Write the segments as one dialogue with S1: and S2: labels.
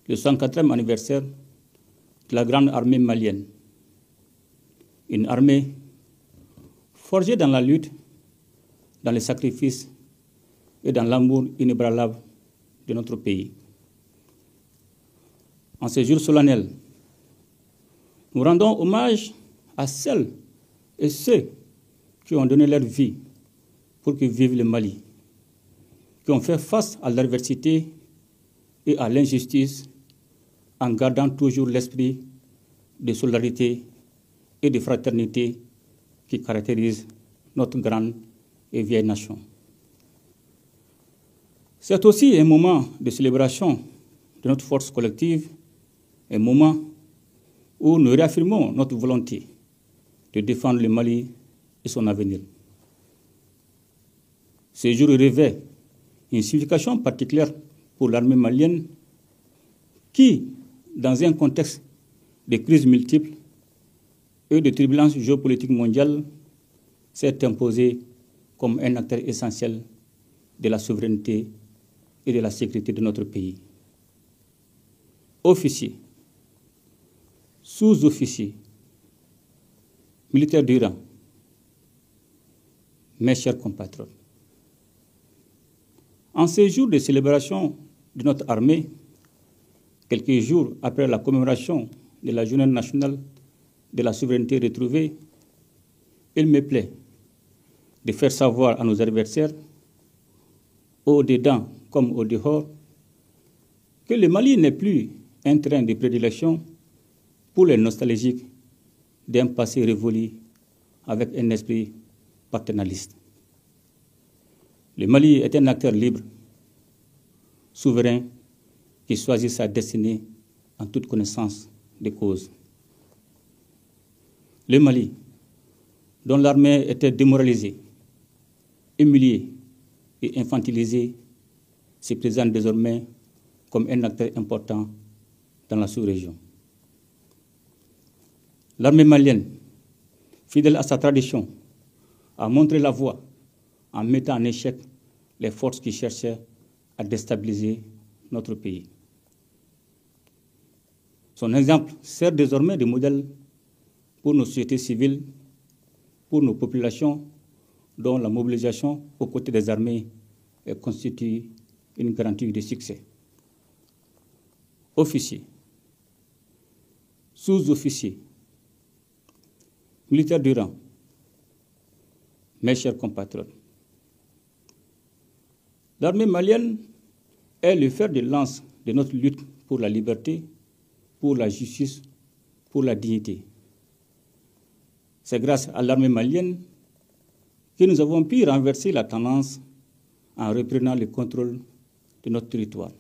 S1: le 104e anniversaire de la grande armée malienne. Une armée forgée dans la lutte, dans les sacrifices et dans l'amour inébranlable de notre pays. En ces jours solennels, nous rendons hommage à celles et ceux qui ont donné leur vie pour que vive le Mali, qui ont fait face à l'adversité et à l'injustice en gardant toujours l'esprit de solidarité et de fraternité qui caractérise notre grande et vieille nation. C'est aussi un moment de célébration de notre force collective, un moment où nous réaffirmons notre volonté de défendre le Mali et son avenir. Ce jour revêt une signification particulière pour l'armée malienne qui, dans un contexte de crises multiples et de turbulences géopolitiques mondiales, s'est imposée comme un acteur essentiel de la souveraineté et de la sécurité de notre pays. Officiers, sous-officiers, militaires du rang, mes chers compatriotes, en ces jours de célébration de notre armée, quelques jours après la commémoration de la Journée nationale de la souveraineté retrouvée, il me plaît de faire savoir à nos adversaires, au-dedans comme au-dehors, que le Mali n'est plus un terrain de prédilection pour les nostalgiques d'un passé révolu avec un esprit paternaliste. Le Mali est un acteur libre, souverain, qui choisit sa destinée en toute connaissance des causes. Le Mali, dont l'armée était démoralisée, humiliée et infantilisée, se présente désormais comme un acteur important dans la sous-région. L'armée malienne, fidèle à sa tradition, a montré la voie en mettant en échec les forces qui cherchaient à déstabiliser notre pays. Son exemple sert désormais de modèle pour nos sociétés civiles, pour nos populations, dont la mobilisation aux côtés des armées constitue une garantie de succès. Officiers, sous-officiers, militaires du rang, mes chers compatriotes, l'armée malienne est le fer de lance de notre lutte pour la liberté, pour la justice, pour la dignité. C'est grâce à l'armée malienne que nous avons pu renverser la tendance en reprenant le contrôle de notre territoire,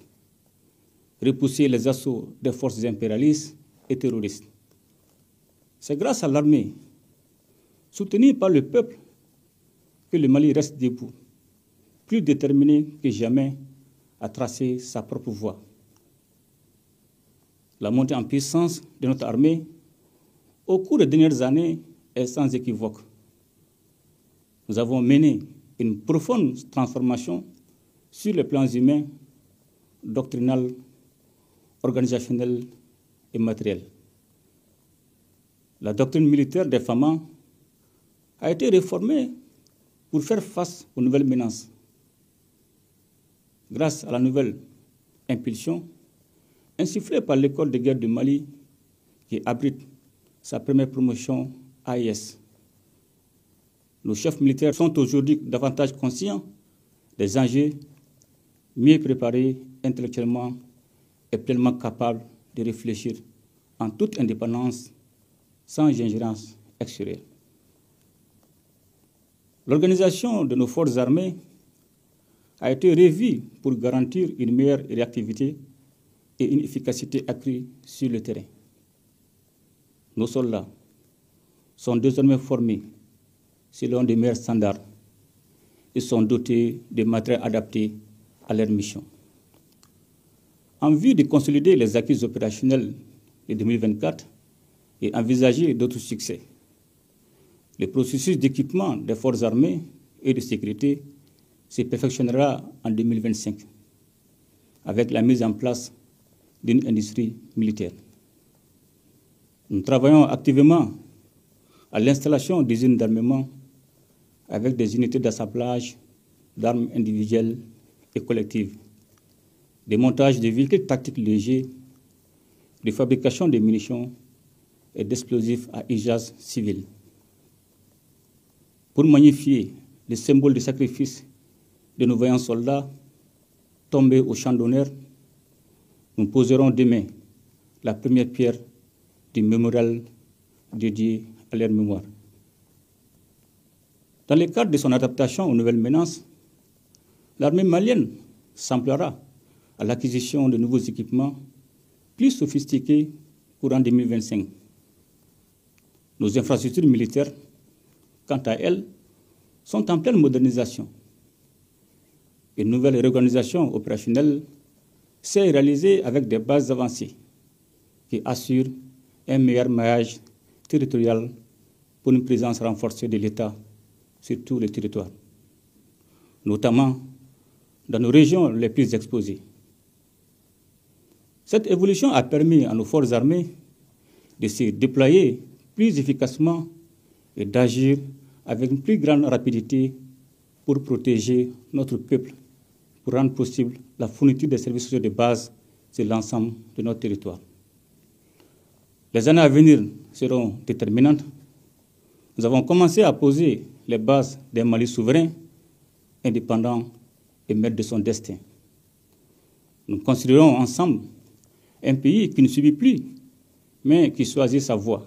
S1: repousser les assauts des forces impérialistes et terroristes. C'est grâce à l'armée, soutenue par le peuple, que le Mali reste debout, plus déterminé que jamais à tracer sa propre voie. La montée en puissance de notre armée au cours des dernières années est sans équivoque. Nous avons mené une profonde transformation sur les plans humains, doctrinal, organisationnel et matériel. La doctrine militaire des FAMA a été réformée pour faire face aux nouvelles menaces. Grâce à la nouvelle impulsion insufflée par l'école de guerre du Mali, qui abrite sa première promotion AIS, nos chefs militaires sont aujourd'hui davantage conscients des enjeux, mieux préparés intellectuellement et pleinement capables de réfléchir en toute indépendance, sans ingérence extérieure. L'organisation de nos forces armées a été revue pour garantir une meilleure réactivité et une efficacité accrue sur le terrain. Nos soldats sont désormais formés selon de meilleurs standards et sont dotés de matériel adapté à leur mission. En vue de consolider les acquis opérationnels de 2024 et envisager d'autres succès, le processus d'équipement des forces armées et de sécurité se perfectionnera en 2025 avec la mise en place d'une industrie militaire. Nous travaillons activement à l'installation d'usines d'armement avec des unités d'assemblage d'armes individuelles et collectives, des montages de véhicules tactiques légers, de fabrication de munitions et d'explosifs à usage civil. Pour magnifier les symboles de sacrifice de nos vaillants soldats tombés au champ d'honneur, nous poserons demain la première pierre du mémorial dédié à leur mémoire. Dans le cadre de son adaptation aux nouvelles menaces, l'armée malienne s'emploiera à l'acquisition de nouveaux équipements plus sophistiqués courant 2025. Nos infrastructures militaires, quant à elles, sont en pleine modernisation. Une nouvelle réorganisation opérationnelle s'est réalisée avec des bases avancées qui assurent un meilleur maillage territorial pour une présence renforcée de l'État sur tous les territoires, notamment dans nos régions les plus exposées. Cette évolution a permis à nos forces armées de se déployer plus efficacement et d'agir avec une plus grande rapidité pour protéger notre peuple, pour rendre possible la fourniture des services sociaux de base sur l'ensemble de notre territoire. Les années à venir seront déterminantes. Nous avons commencé à poser les bases d'un Mali souverain, indépendant et maître de son destin. Nous construirons ensemble un pays qui ne subit plus, mais qui choisit sa voie.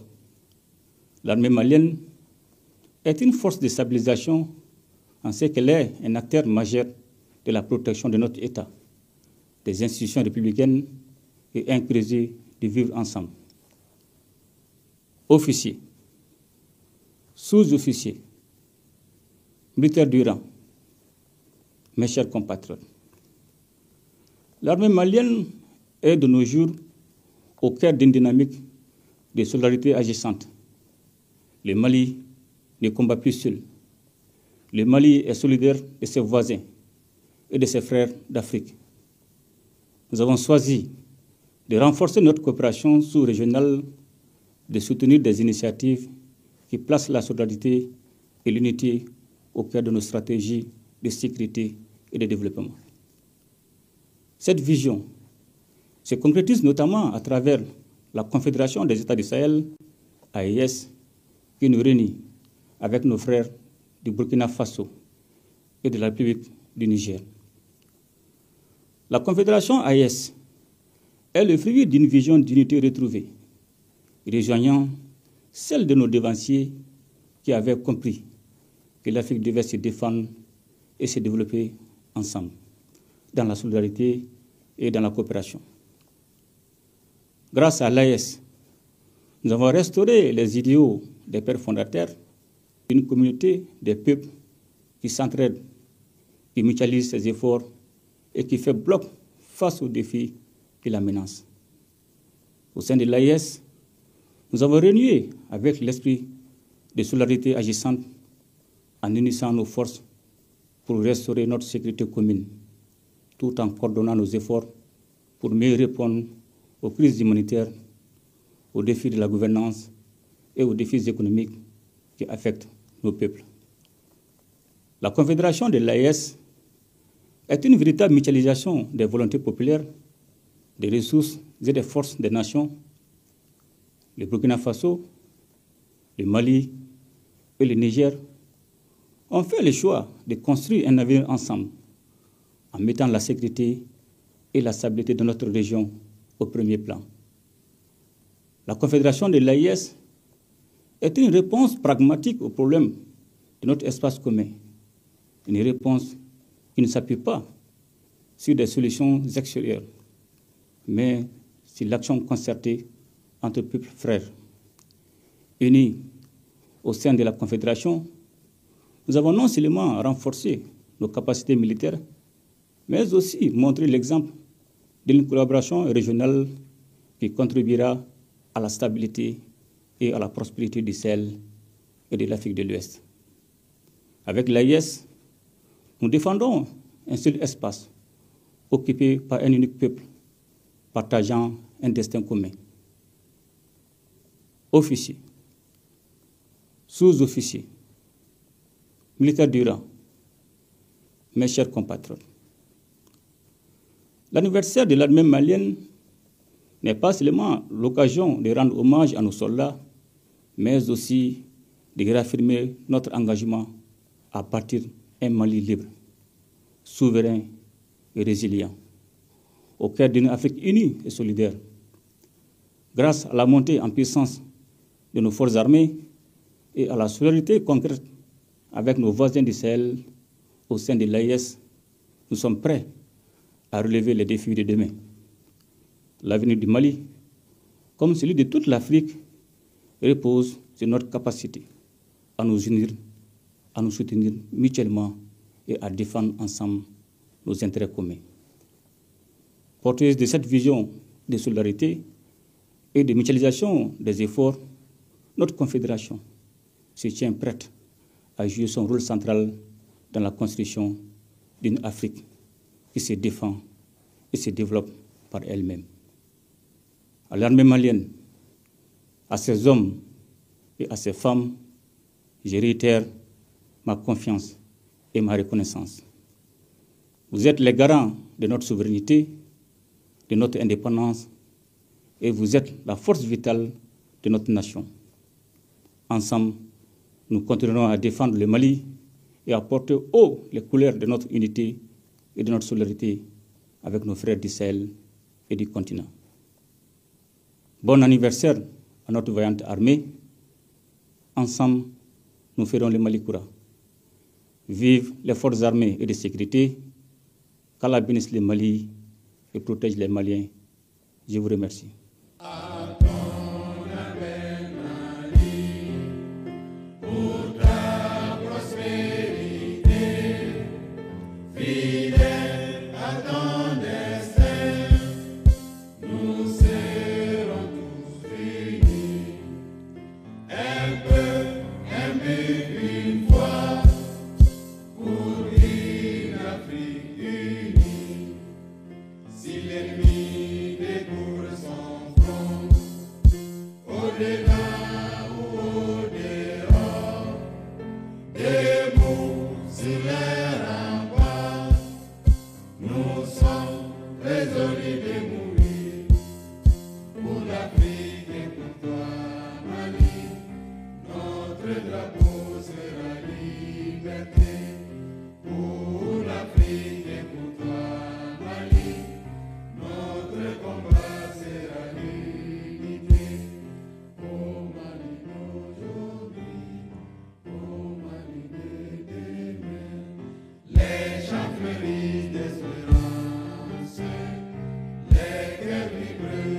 S1: L'armée malienne est une force de stabilisation en ce qu'elle est un acteur majeur de la protection de notre État, des institutions républicaines et un projet de vivre ensemble. Officiers, sous-officiers, militaires du rang, mes chers compatriotes, l'armée malienne est de nos jours au cœur d'une dynamique de solidarité agissante. Le Mali ne combat plus seul. Le Mali est solidaire de ses voisins et de ses frères d'Afrique. Nous avons choisi de renforcer notre coopération sous-régionale, de soutenir des initiatives qui placent la solidarité et l'unité au cœur de nos stratégies de sécurité et de développement. Cette vision se concrétise notamment à travers la Confédération des États du Sahel, AES, qui nous réunit avec nos frères du Burkina Faso et de la République du Niger. La Confédération AES est le fruit d'une vision d'unité retrouvée, rejoignant celle de nos devanciers qui avaient compris que l'Afrique devait se défendre et se développer ensemble, dans la solidarité et dans la coopération. Grâce à l'AES, nous avons restauré les idéaux des pères fondateurs d'une communauté des peuples qui s'entraident, qui mutualisent ses efforts et qui fait bloc face aux défis qui la menacent. Au sein de l'AES, nous avons renoué avec l'esprit de solidarité agissante en unissant nos forces pour restaurer notre sécurité commune, tout en coordonnant nos efforts pour mieux répondre aux crises humanitaires, aux défis de la gouvernance et aux défis économiques qui affectent nos peuples. La Confédération de l'AES est une véritable mutualisation des volontés populaires, des ressources et des forces des nations. Le Burkina Faso, le Mali et le Niger ont fait le choix de construire un avenir ensemble en mettant la sécurité et la stabilité de notre région au premier plan. La Confédération de l'AES est une réponse pragmatique aux problèmes de notre espace commun, une réponse qui ne s'appuie pas sur des solutions extérieures, mais sur l'action concertée entre peuples frères. Unis au sein de la Confédération, nous avons non seulement renforcé nos capacités militaires, mais aussi montré l'exemple d'une collaboration régionale qui contribuera à la stabilité et à la prospérité du Sahel et de l'Afrique de l'Ouest. Avec l'AES, nous défendons un seul espace occupé par un unique peuple partageant un destin commun. Officiers, sous-officiers, militaires du rang, mes chers compatriotes, l'anniversaire de l'armée malienne n'est pas seulement l'occasion de rendre hommage à nos soldats, mais aussi de réaffirmer notre engagement à partir d'un Mali libre, souverain et résilient, au cœur d'une Afrique unie et solidaire. Grâce à la montée en puissance de nos forces armées et à la solidarité concrète avec nos voisins du Sahel au sein de l'AES, nous sommes prêts à relever les défis de demain. L'avenir du Mali, comme celui de toute l'Afrique, repose sur notre capacité à nous unir, à nous soutenir mutuellement et à défendre ensemble nos intérêts communs. Porteuse de cette vision de solidarité et de mutualisation des efforts, notre confédération se tient prête à jouer son rôle central dans la construction d'une Afrique qui se défend et se développe par elle-même. À l'armée malienne, à ses hommes et à ses femmes, je réitère ma confiance et ma reconnaissance. Vous êtes les garants de notre souveraineté, de notre indépendance, et vous êtes la force vitale de notre nation. Ensemble, nous continuerons à défendre le Mali et à porter haut les couleurs de notre unité et de notre solidarité avec nos frères du Sahel et du continent. Bon anniversaire à notre vaillante armée. Ensemble, nous ferons le Mali Koura. Vive les forces armées et de sécurité. Qu'Allah bénisse le Mali et protège les Maliens. Je vous remercie.
S2: Les chants fleuris d'espérance, les cœurs vibrent